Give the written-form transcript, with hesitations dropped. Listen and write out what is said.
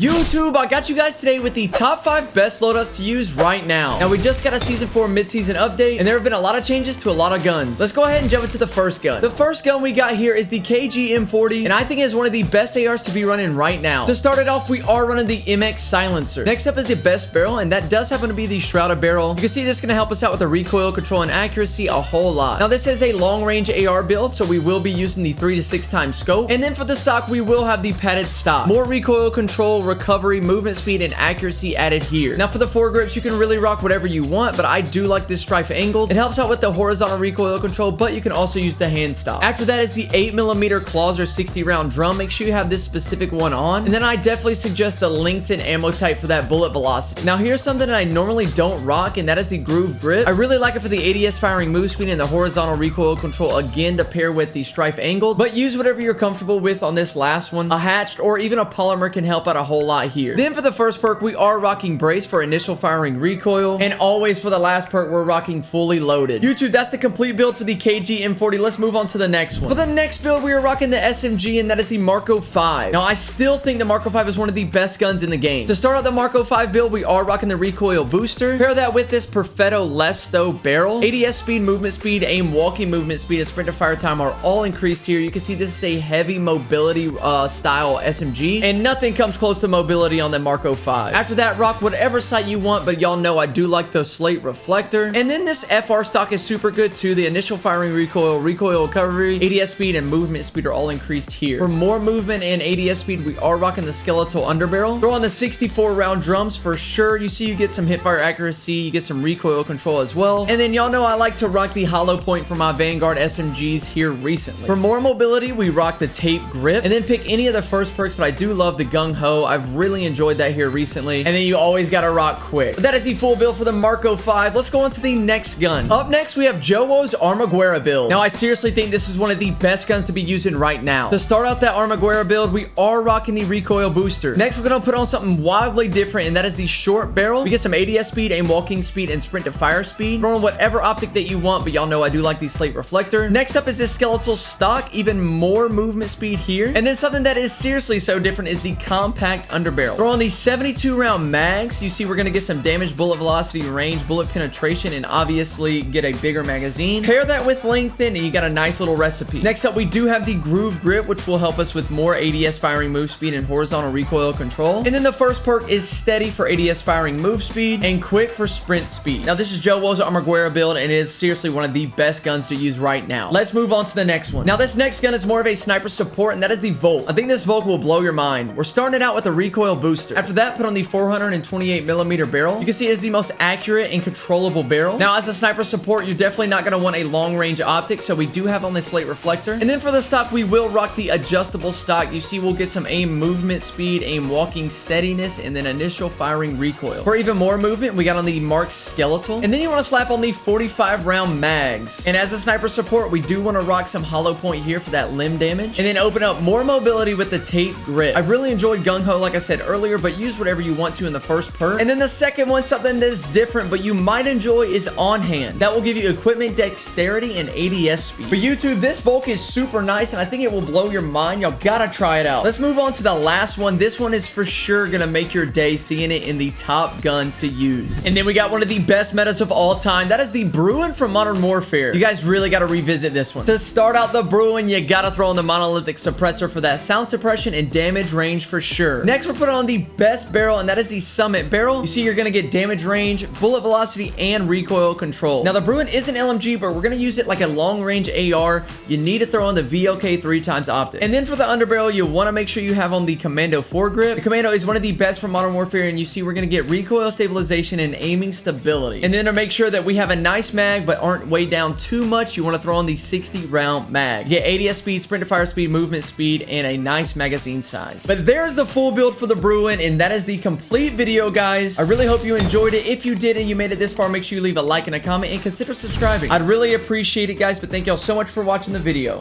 YouTube, I got you guys today with the top 5 best loadouts to use right now. Now, we just got a Season 4 mid-season update, and there have been a lot of changes to a lot of guns. Let's go ahead and jump into the first gun. The first gun we got here is the KG M40, and I think it is one of the best ARs to be running right now. To start it off, we are running the MX Silencer. Next up is the best barrel, and that does happen to be the Shrouded barrel. You can see this is going to help us out with the recoil, control, and accuracy a whole lot. Now, this is a long-range AR build, so we will be using the 3 to 6 times scope. And then for the stock, we will have the padded stock. More recoil, control, recovery, movement speed, and accuracy added here. Now for the foregrips, you can really rock whatever you want, but I do like this strife angled. It helps out with the horizontal recoil control, but you can also use the hand stop. After that is the 8mm Clauser 60 round drum. Make sure you have this specific one on. And then I definitely suggest the lengthened ammo type for that bullet velocity. Now here's something that I normally don't rock, and that is the groove grip. I really like it for the ADS firing move speed and the horizontal recoil control, again to pair with the strife angled, but use whatever you're comfortable with on this last one. A hatched or even a polymer can help out a whole lot here. Then for the first perk, we are rocking brace for initial firing recoil, and always for the last perk, we're rocking fully loaded. YouTube, that's the complete build for the KG M40. Let's move on to the next one. For the next build, we are rocking the SMG, and that is the Marco 5. Now, I still think the Marco 5 is one of the best guns in the game. To start out the Marco 5 build, we are rocking the recoil booster. Pair that with this Perfetto Lesto barrel. ADS speed, movement speed, aim, walking movement speed, and sprint to fire time are all increased here. You can see this is a heavy mobility style SMG, and nothing comes close to mobility on the Marco 5. After that, rock whatever sight you want, but y'all know I do like the slate reflector. And then this FR stock is super good too. The initial firing recoil, recoil recovery, ADS speed, and movement speed are all increased here. For more movement and ADS speed, we are rocking the skeletal underbarrel. Throw on the 64 round drums for sure. You see you get some hipfire accuracy, you get some recoil control as well. And then y'all know I like to rock the hollow point for my Vanguard SMGs here recently. For more mobility, we rock the tape grip, and then pick any of the first perks, but I do love the gung ho. I've really enjoyed that here recently. And then you always gotta rock quick. But that is the full build for the Marco 5. Let's go on to the next gun. Up next, we have Jowo's Armaguerra build. Now, I seriously think this is one of the best guns to be using right now. To start out that Armaguerra build, we are rocking the recoil booster. Next, we're gonna put on something wildly different, and that is the short barrel. We get some ADS speed, aim walking speed, and sprint to fire speed. Throw on whatever optic that you want, but y'all know I do like the slate reflector. Next up is this skeletal stock, even more movement speed here. And then something that is seriously so different is the compact underbarrel. Throw on the 72 round mags. You see we're gonna get some damage, bullet velocity, range, bullet penetration, and obviously get a bigger magazine. Pair that with lengthen, and you got a nice little recipe. Next up, we do have the groove grip, which will help us with more ADS firing move speed and horizontal recoil control. And then the first perk is steady for ADS firing move speed and quick for sprint speed. Now, this is Jowo's Armaguerra build, and it is seriously one of the best guns to use right now. Let's move on to the next one. Now, this next gun is more of a sniper support, and that is the Volt. I think this Volt will blow your mind. We're starting it out with the recoil booster. After that, put on the 428mm barrel. You can see it is the most accurate and controllable barrel. Now, as a sniper support, you're definitely not going to want a long range optic, so we do have on the slate reflector. And then for the stock, we will rock the adjustable stock. You see we'll get some aim movement speed, aim walking steadiness, and then initial firing recoil. For even more movement, we got on the Mark skeletal. And then you want to slap on the 45 round mags. And as a sniper support, we do want to rock some hollow point here for that limb damage. And then open up more mobility with the tape grip. I've really enjoyed gung ho, like I said earlier, but use whatever you want to in the first perk. And then the second one, something that is different, but you might enjoy, is on hand. That will give you equipment dexterity and ADS speed. For YouTube, this Volk is super nice, and I think it will blow your mind. Y'all gotta try it out. Let's move on to the last one. This one is for sure gonna make your day, seeing it in the top guns to use. And then we got one of the best metas of all time. That is the Bruen from Modern Warfare. You guys really gotta revisit this one. To start out the Bruen, you gotta throw on the monolithic suppressor for that sound suppression and damage range for sure. Next, we're putting on the best barrel, and that is the Summit barrel. You see you're gonna get damage range, bullet velocity, and recoil control. Now, the Bruen is an LMG, but we're gonna use it like a long range AR. You need to throw on the VOK 3 times optic. And then for the underbarrel, you want to make sure you have on the Commando foregrip. The Commando is one of the best from Modern Warfare, and you see we're gonna get recoil stabilization and aiming stability. And then to make sure that we have a nice mag but aren't weighed down too much, you want to throw on the 60 round mag. You get ADS speed, sprint to fire speed, movement speed, and a nice magazine size. But there's the full build for the Bruen, and that is the complete video, guys. I really hope you enjoyed it. If you did and you made it this far, make sure you leave a like and a comment and consider subscribing. I'd really appreciate it, guys, but thank y'all so much for watching the video.